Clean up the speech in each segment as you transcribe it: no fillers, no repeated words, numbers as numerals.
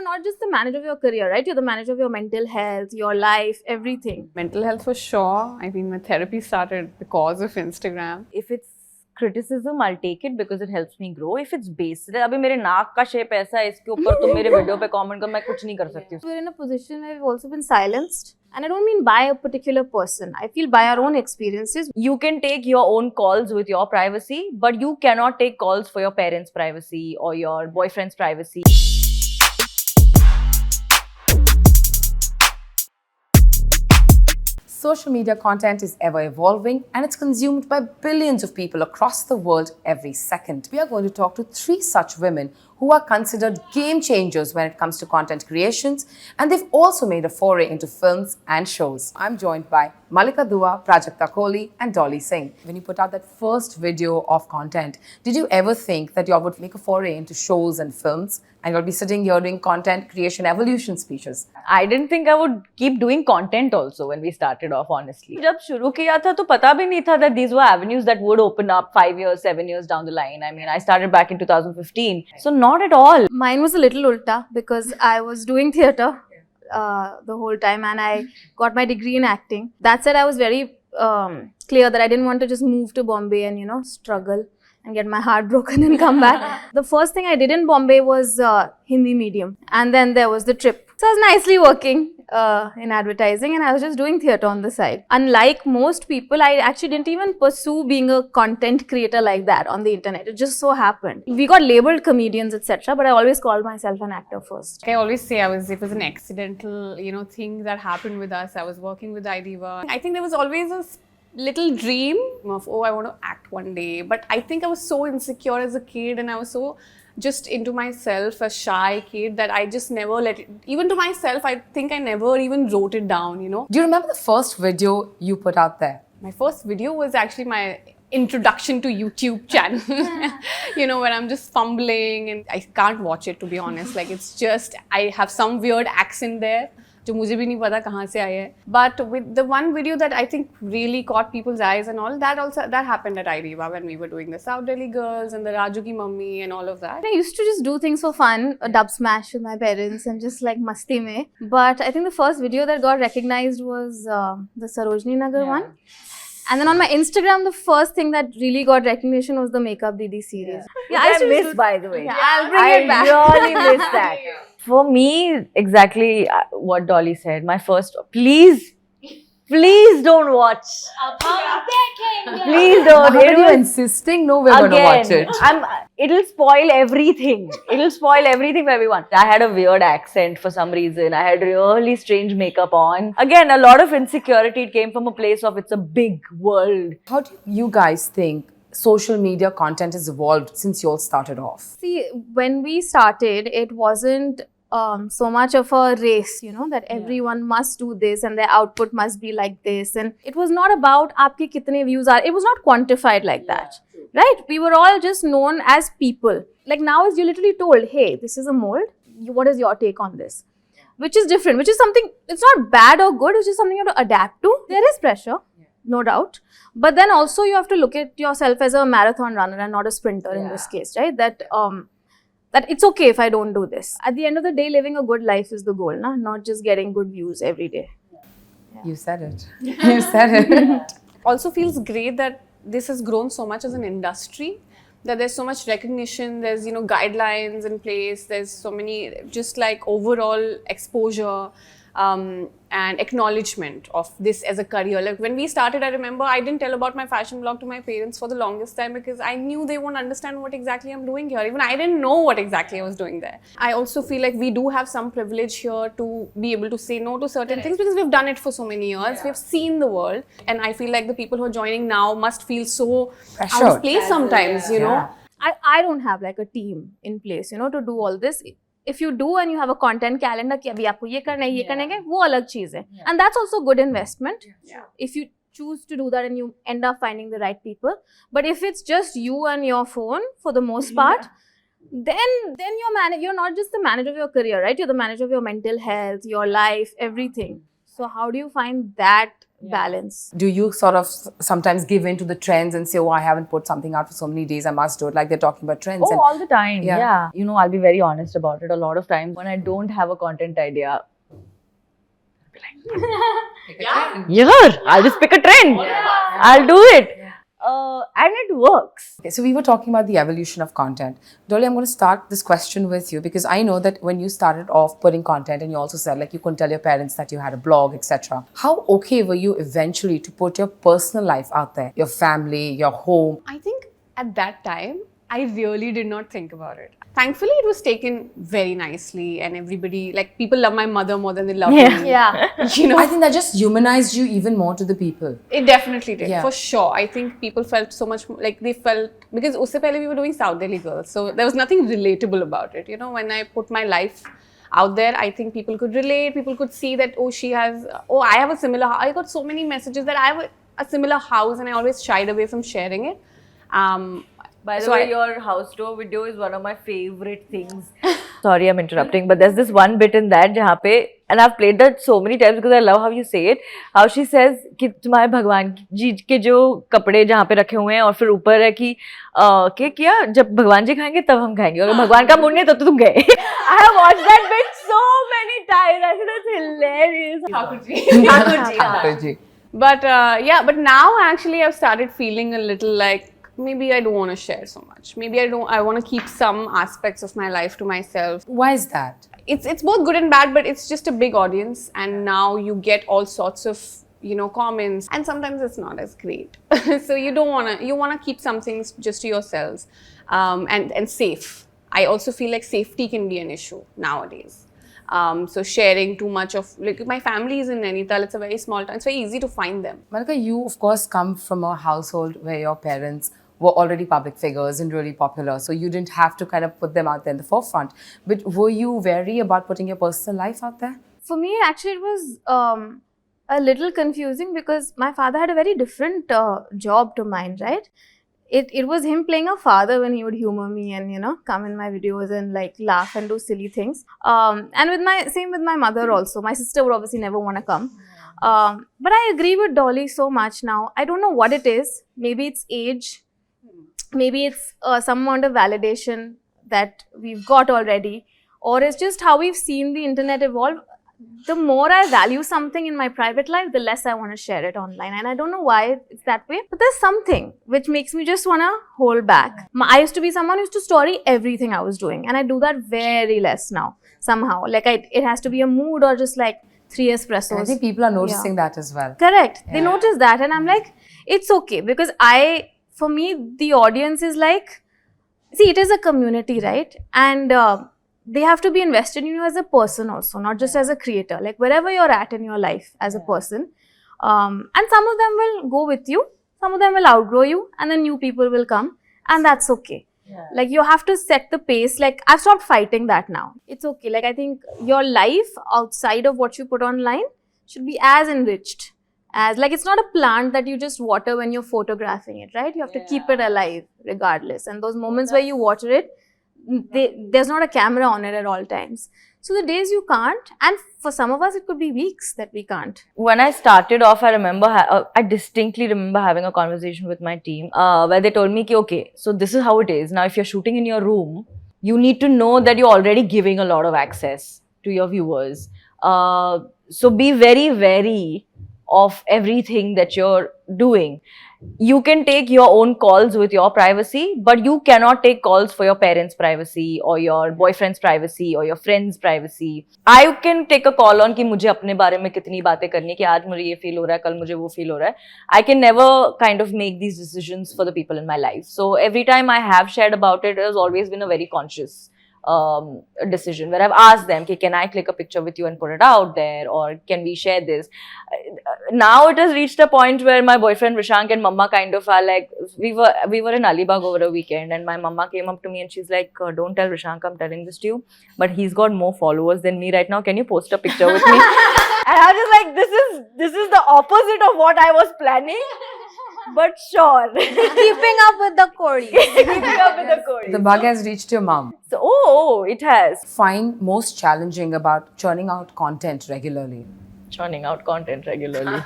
not just the manager of your career, right? You're the manager of your mental health, your life, everything. Mental health for sure. I mean, my therapy started because of Instagram. If it's criticism, I'll take it because it helps me grow. If it's based, अभी मेरे नाक का shape ऐसा है, इसके ऊपर तुम मेरे वीडियो पे comment करो, मैं कुछ नहीं कर सकती. We're in a position where we've also been silenced. And I don't mean by a particular person. I feel by our own experiences. You can take your own calls with your privacy, but you cannot take calls for your parents' privacy or your boyfriend's privacy. Social media content is ever evolving and it's consumed by billions of people across the world every second. We are going to talk to 3 such women who are considered game changers when it comes to content creations, and they've also made a foray into films and shows. I'm joined by Mallika, Prajakta, Koli and Dolly Singh. When you put out that first video of content, did you ever think that you would make a foray into shows and films and you'll be sitting here doing content creation evolution speeches? I didn't think I would keep doing content also when we started off, honestly. जब शुरू किया था तो पता भी नहीं था that these were avenues that would open up 5 years, 7 years down the line. I mean, I started back in 2015. So not at all. Mine was a little ulta because I was doing theatre the whole time and I got my degree in acting. That said, I was very clear that I didn't want to just move to Bombay and, struggle and get my heart broken and come back. The first thing I did in Bombay was Hindi medium, and then there was the trip. So I was nicely working in advertising and I was just doing theatre on the side. Unlike most people, I actually didn't even pursue being a content creator like that on the internet. It just so happened. We got labelled comedians, etc., but I always called myself an actor first. I always say it was an accidental, thing that happened with us. I was working with iDiva. I think there was always a little dream of, I want to act one day. But I think I was so insecure as a kid and I was so just into myself, a shy kid, that I just never let it, even to myself, I think I never even wrote it down, Do you remember the first video you put out there? My first video was actually my introduction to YouTube channel, when I'm just fumbling and I can't watch it, to be honest. Like, it's just, I have some weird accent there. जो मुझे भी नहीं पता कहाँ से आया है. But with the one video that I think really caught people's eyes and all, that happened at iDiva when we were doing the South Delhi Girls and the Raju Ki Mummy and all of that. I used to just do things for fun, a dub smash with my parents and just like masti mein. But I think the first video that got recognized was the Sarojini Nagar one. And then on my Instagram, the first thing that really got recognition was the Makeup Didi series. Yeah, I miss, by the way. Yeah, I'll bring it back. I really miss that. For me, exactly what Dolly said. My first, please don't watch. Please don't. Why are you insisting? No, we're going to watch it. It'll spoil everything. It'll spoil everything for everyone. I had a weird accent for some reason. I had really strange makeup on. Again, a lot of insecurity. It came from a place of it's a big world. How do you guys think social media content has evolved since you all started off? See, when we started, it wasn't so much of a race, that everyone must do this and their output must be like this. And it was not about aapke kitne views are. It was not quantified like that, right? We were all just known as people. Like now is you're literally told, hey, this is a mold. What is your take on this? Which is different, which is something, it's not bad or good. It's just something you have to adapt to. There is pressure, no doubt. But then also you have to look at yourself as a marathon runner and not a sprinter in this case, right? That it's okay if I don't do this. At the end of the day, living a good life is the goal, not just getting good views every day. Yeah. You said it. You said it. Also feels great that this has grown so much as an industry, that there's so much recognition, there's, guidelines in place, there's so many, just like overall exposure and acknowledgement of this as a career. Like when we started, I remember I didn't tell about my fashion blog to my parents for the longest time because I knew they won't understand what exactly I'm doing here. Even I didn't know what exactly I was doing there. I also feel like we do have some privilege here to be able to say no to certain things because we've done it for so many years. We've seen the world, and I feel like the people who are joining now must feel so out of place sometimes, know. I don't have like a team in place, to do all this. If you do and you have a content calendar कि अभी आपको ये करना है, ये करना है, वो अलग चीज है. And that's also good investment. If you choose to do that and you end up finding the right people. But if it's just you and your phone for the most part, then you're not just the manager of your career, right? You're the manager of your mental health, your life, everything. So how do you find that balance? Do you sort of sometimes give in to the trends and say, oh, I haven't put something out for so many days, I must do it? Like they're talking about trends. Oh, and all the time. Yeah. Yeah. You know, I'll be very honest about it. A lot of times when I don't have a content idea, yeah, I'll just pick a trend. I'll do it. And it works. Okay, so we were talking about the evolution of content. Dolly, I'm going to start this question with you because I know that when you started off putting content and you also said like you couldn't tell your parents that you had a blog, etc. How okay were you eventually to put your personal life out there, your family, your home? I think at that time, I really did not think about it. Thankfully, it was taken very nicely, and everybody, like, people love my mother more than they love me. Yeah. You know, I think that just humanized you even more to the people. it definitely did, Yeah. for sure. I think people felt so much like they felt, because usse pehle we were doing South Delhi Girls, so there was nothing relatable about it. You know, when I put my life out there, I think people could relate. People could see that, oh, she has, oh, I have a similar. I got so many messages that I have a similar house, and I always shied away from sharing it. By the So way, I- your house tour video is one of my favorite things. Sorry, I'm interrupting, but there's this one bit in that jahan pe, and I've played that so many times because I love how you say it. How she says कि तुम्हारे भगवान जी के जो कपड़े जहाँ पे रखे हुए हैं और फिर ऊपर है कि क्या जब भगवान जी खाएंगे तब हम खाएंगे और भगवान का मूड नहीं तब तो तुम गए. I have watched that bit so many times. I think that's hilarious. Thakurji. But yeah, but now actually I've started feeling a little like maybe I don't want to share so much. Maybe I want to keep some aspects of my life to myself. Why is that? It's both good and bad, but it's just a big audience, and now you get all sorts of, you know, comments, and sometimes it's not as great. So you want to keep some things just to yourselves, and safe. I also feel like safety can be an issue nowadays. So sharing too much of, like, my family is in Nainital, it's a very small town, it's very easy to find them. Mallika, you of course come from a household where your parents were already public figures and really popular, so you didn't have to kind of put them out there in the forefront. But were you wary about putting your personal life out there? For me, actually, it was a little confusing because my father had a very different job to mine, right? It was him playing a father when he would humor me and, you know, come in my videos and like laugh and do silly things. And same with my mother also. My sister would obviously never want to come. But I agree with Dolly so much now. I don't know what it is. Maybe it's age. Maybe it's some amount of validation that we've got already. Or it's just how we've seen the internet evolve. The more I value something in my private life, the less I want to share it online. And I don't know why it's that way, but there's something which makes me just want to hold back. I used to be someone who used to story everything I was doing, and I do that very less now, somehow. Like, it has to be a mood or just like 3 espressos. I think people are noticing that as well. Correct. They notice that, and I'm like, it's okay, because for me, the audience is like, see, it is a community, right? And they have to be invested in you as a person also, not just as a creator. Like, wherever you're at in your life as a person. And some of them will go with you, some of them will outgrow you, and then new people will come, and that's okay. Yeah. Like, you have to set the pace. Like, I've stopped fighting that now. It's okay. Like, I think your life outside of what you put online should be as enriched as, like, it's not a plant that you just water when you're photographing it, right? You have to keep it alive regardless. And those moments where you water it, there's not a camera on it at all times. So the days you can't, and for some of us it could be weeks that we can't. When I started off, I remember, I distinctly remember having a conversation with my team where they told me, ki, okay, so this is how it is. Now, if you're shooting in your room, you need to know that you're already giving a lot of access to your viewers. So be very wary of everything that you're doing. You can take your own calls with your privacy, but you cannot take calls for your parents' privacy or your boyfriend's privacy or your friend's privacy. I can take a call on कि मुझे अपने बारे में कितनी बातें करनी है, कि आज मुझे ये feel हो रहा है, कल मुझे वो feel हो रहा है. I can never kind of make these decisions for the people in my life. So every time I have shared about it, it has always been a very conscious decision where I've asked them, can I click a picture with you and put it out there, or can we share this? Now it has reached a point where my boyfriend Rishank and Mama kind of are like, we were in Alibag over a weekend, and my Mama came up to me and she's like, don't tell Rishank I'm telling this to you, but he's got more followers than me right now. Can you post a picture with me? And I was just like, this is the opposite of what I was planning. But sure. Keeping up with the Koli. Keeping up with the Koli. The bug has reached your mom. So, it has. Find most challenging about churning out content regularly? churning out content regularly.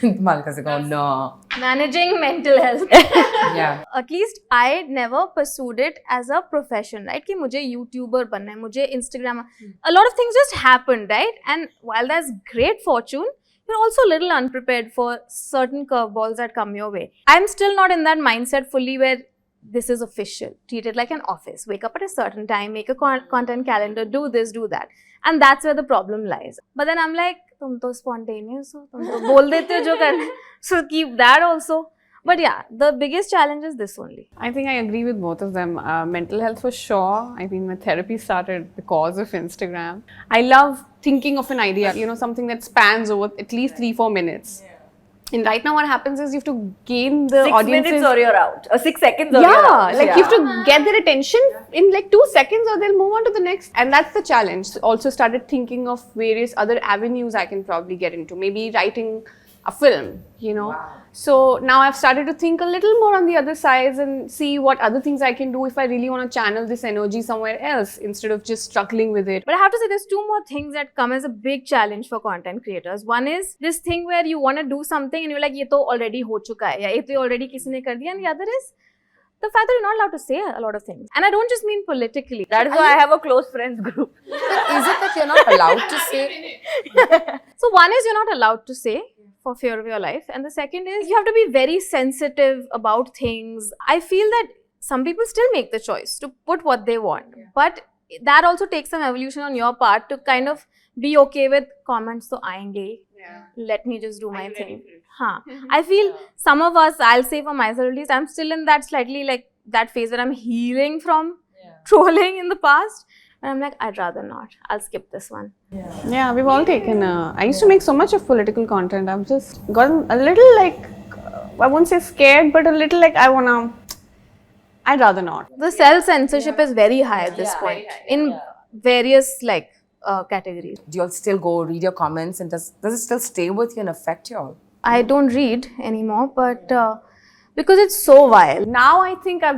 Mallika's like, oh no. Managing mental health. Yeah. At least I never pursued it as a profession, right? कि मुझे YouTuber बनना है, मुझे Instagram. A lot of things just happened, right? And while that's great fortune, you're also a little unprepared for certain curveballs that come your way. I'm still not in that mindset fully where this is official. Treat it like an office. Wake up at a certain time, make a content calendar, do this, do that. And that's where the problem lies. But then I'm like, तुम तो spontaneous हो, तुम तो बोल देते हो जो करना है. So keep that also. But yeah, the biggest challenge is this only. I think I agree with both of them. Mental health for sure. I mean, my therapy started because of Instagram. I love thinking of an idea, you know, something that spans over at least 3-4 minutes. And right now what happens is you have to gain the 6 audience's... minutes or you're out. 6 seconds or you're out. Yeah, like you have to get their attention in like 2 seconds or they'll move on to the next. And that's the challenge. Also started thinking of various other avenues I can probably get into. Maybe writing a film, you know. Wow. So now I've started to think a little more on the other sides and see what other things I can do if I really want to channel this energy somewhere else instead of just struggling with it. But I have to say there's 2 more things that come as a big challenge for content creators. One is this thing where you want to do something and you're like, ये तो already हो चुका है, या ये तो already किसी ने कर दिया. And the other is the fact that you're not allowed to say a lot of things. And I don't just mean politically. That is why I have a close friends group. But is it that you're not allowed to say? So one is you're not allowed to say for fear of your life. And the second is you have to be very sensitive about things. I feel that some people still make the choice to put what they want. Yeah. But that also takes some evolution on your part to kind of be okay with comments to aayenge. Yeah. Let me just do my thing. I feel some of us, I'll say for myself at least, I'm still in that slightly like that phase where I'm healing from trolling in the past. And I'm like, I'd rather not. I'll skip this one. Yeah, we've all taken I used to make so much of political content. I've just gotten a little like, I won't say scared, but a little like I'd rather not. The self-censorship is very high at this point in various like categories. Do you all still go read your comments and does it still stay with you and affect you all? I don't read anymore, but because it's so vile. Now I think I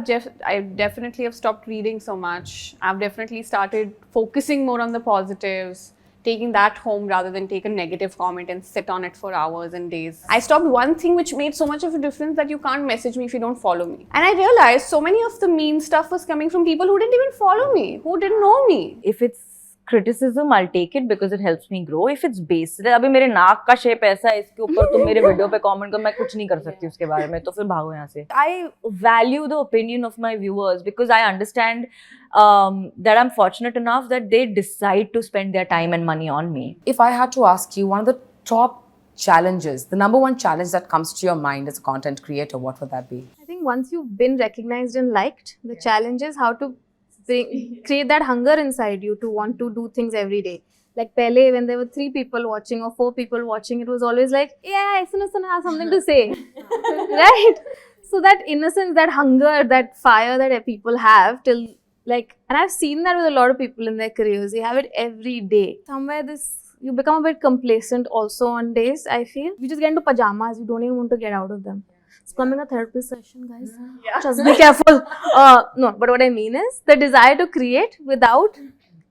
definitely have stopped reading so much. I've definitely started focusing more on the positives, taking that home rather than take a negative comment and sit on it for hours and days. I stopped one thing which made so much of a difference that you can't message me if you don't follow me. And I realized so many of the mean stuff was coming from people who didn't even follow me, who didn't know me. If it's criticism, I'll take it because it helps me grow. If it's based, अभी मेरे नाक का shape ऐसा है, इसके ऊपर तुम मेरे वीडियो पे comment करो, मैं कुछ नहीं कर सकती उसके बारे में, तो फिर भागो यहाँ से. I value the opinion of my viewers because I understand that I'm fortunate enough that they decide to spend their time and money on me. If I had to ask you one of the top challenges, the number one challenge that comes to your mind as a content creator, what would that be? I think once you've been recognized and liked, the challenge is how to create that hunger inside you to want to do things every day. Like pehle, when there were 3 people watching or 4 people watching, it was always like, yeah, I have something to say. Right? So that innocence, that hunger, that fire that people have till like, and I've seen that with a lot of people in their careers, they have it every day. Somewhere you become a bit complacent also on days, I feel. You just get into pajamas, you don't even want to get out of them. It's coming a therapy session, guys. Yeah. Just be careful. No, but what I mean is the desire to create without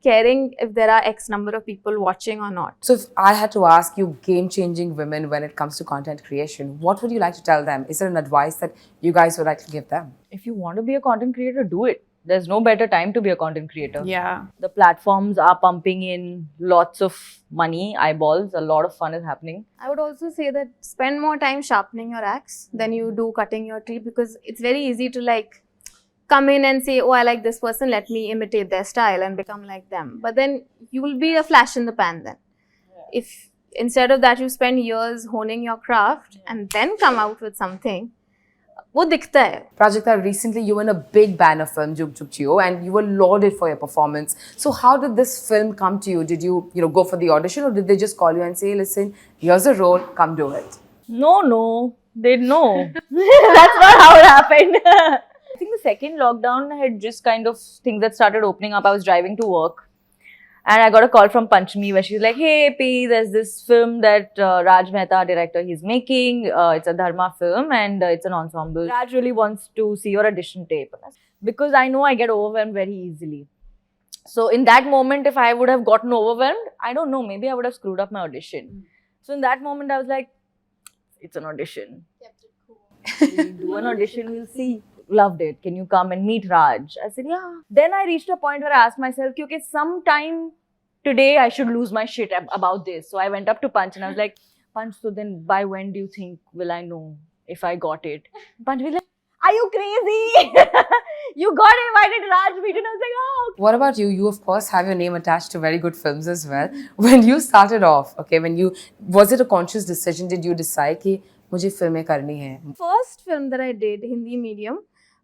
caring if there are X number of people watching or not. So if I had to ask you game-changing women when it comes to content creation, what would you like to tell them? Is there an advice that you guys would like to give them? If you want to be a content creator, do it. There's no better time to be a content creator. Yeah. The platforms are pumping in lots of money, eyeballs, a lot of fun is happening. I would also say that spend more time sharpening your axe than you do cutting your tree, because it's very easy to like come in and say, oh, I like this person, let me imitate their style and become like them. But then you will be a flash in the pan then. Yeah. If instead of that you spend years honing your craft and then come out with something, वो दिखता है. Prajakta, recently you were in a big banner film, Juk Juk Chio, and you were lauded for your performance. So how did this film come to you? Did you go for the audition, or did they just call you and say, listen, here's a role, come do it? No, they know. That's not how it happened. I think the second lockdown had just kind of things that started opening up. I was driving to work. And I got a call from Panchami where she's like, hey, P, there's this film that Raj Mehta, director, he's making. It's a Dharma film and it's an ensemble. Raj really wants to see your audition tape. Because I know I get overwhelmed very easily. So in that moment, if I would have gotten overwhelmed, I don't know, maybe I would have screwed up my audition. So in that moment, I was like, it's an audition. We'll do an audition, we'll see. Loved it. Can you come and meet Raj? I said, yeah. Then I reached a point where I asked myself, okay, sometime today I should lose my shit about this. So I went up to Panch and I was like, Panch, so then by when do you think will I know if I got it? Panch was like, are you crazy? You got invited Raj meet, and I was like, oh. What about you? You, of course, have your name attached to very good films as well. When you started off, okay, was it a conscious decision? Did you decide कि मुझे फिल्में करनी है? First film that I did, Hindi medium,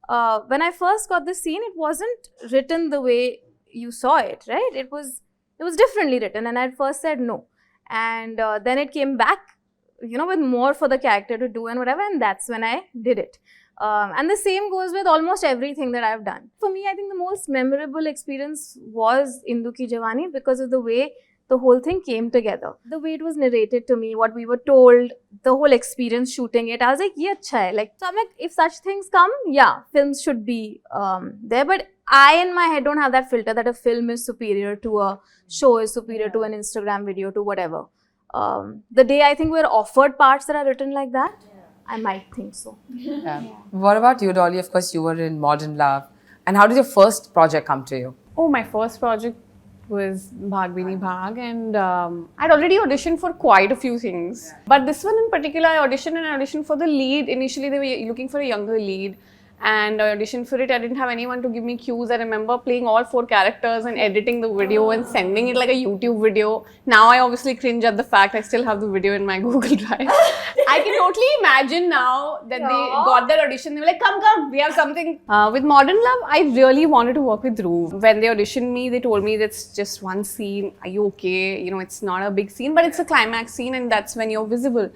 when I first got the scene, it wasn't written the way you saw it, right? It was differently written, and I at first said no. And then it came back, with more for the character to do and whatever, and that's when I did it. And the same goes with almost everything that I've done. For me, I think the most memorable experience was Indu Ki Jawani because of the way the whole thing came together. The way it was narrated to me, what we were told, the whole experience shooting it, I was like, ye acha hai. So I'm like, if such things come, yeah, films should be there. But I in my head don't have that filter that a film is superior to a show, is superior to an Instagram video, to whatever. The day I think we're offered parts that are written like that, I might think so. Yeah. What about you, Dolly? Of course, you were in Modern Love. And how did your first project come to you? Oh, my first project was Bhag Bini Bhag, and I'd already auditioned for quite a few things. But this one in particular, I auditioned for the lead. Initially, they were looking for a younger lead, and I auditioned for it. I didn't have anyone to give me cues. I remember playing all 4 characters and editing the video and sending it like a YouTube video. Now I obviously cringe at the fact I still have the video in my Google Drive. I can totally imagine now that they got that audition. They were like, come, we have something. With Modern Love, I really wanted to work with Dhruv. When they auditioned me, they told me that's just one scene. Are you okay? It's not a big scene, but it's a climax scene, and that's when you're visible.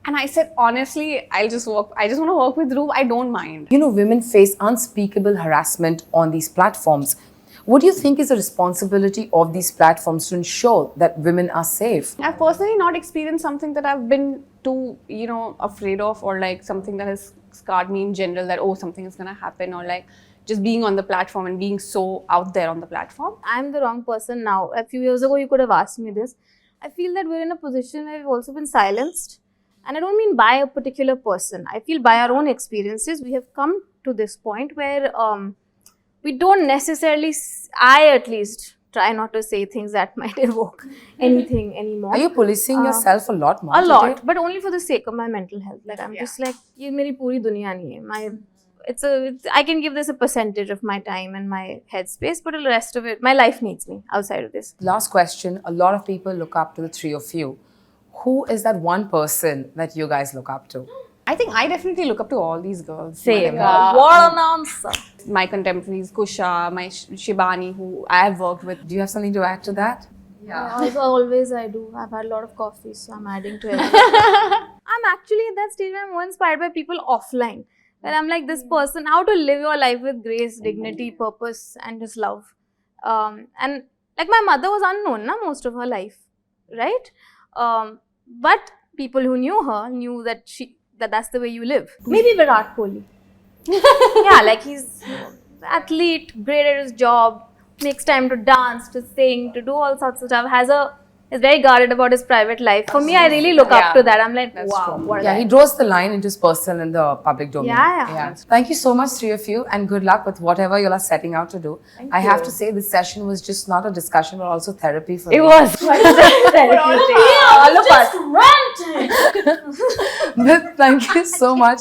And I said, honestly, I just want to work with Dhruv. I don't mind. Women face unspeakable harassment on these platforms. What do you think is the responsibility of these platforms to ensure that women are safe? I've personally not experienced something that I've been too, afraid of, or like something that has scarred me in general, that, something is going to happen, or like just being on the platform and being so out there on the platform. I'm the wrong person now. A few years ago, you could have asked me this. I feel that we're in a position where we've also been silenced. And I don't mean by a particular person. I feel by our own experiences, we have come to this point where we don't necessarily, I at least, try not to say things that might evoke anything anymore. Are you policing yourself a lot more? A lot, but only for the sake of my mental health. Like, I'm just like, ye meri puri duniya nahi hai. I can give this a percentage of my time and my headspace, but the rest of it, my life needs me outside of this. Last question. A lot of people look up to the three of you. Who is that one person that you guys look up to? I think I definitely look up to all these girls. Same. What an answer. My contemporaries, Kusha, my Shibani, who I have worked with. Do you have something to add to that? Yeah. Also, always I do. I've had a lot of coffee, so I'm adding to it. I'm actually at that stage where I'm more inspired by people offline. Where I'm like, this person, how to live your life with grace, dignity, purpose, and just love. And like my mother was unknown most of her life, right? But people who knew her knew that that's the way you live. Maybe Virat Koli. Yeah, like he's athlete, great at his job, makes time to dance, to sing, to do all sorts of stuff, is very guarded about his private life. For me, I really look up to that. I'm like, wow, what a guy. He draws the line into his personal and the public domain. Yeah. Thank you so much, three of you, and good luck with whatever you are setting out to do. I have to say, this session was just not a discussion, but also therapy for me. It was therapy. All of us. But thank you so much.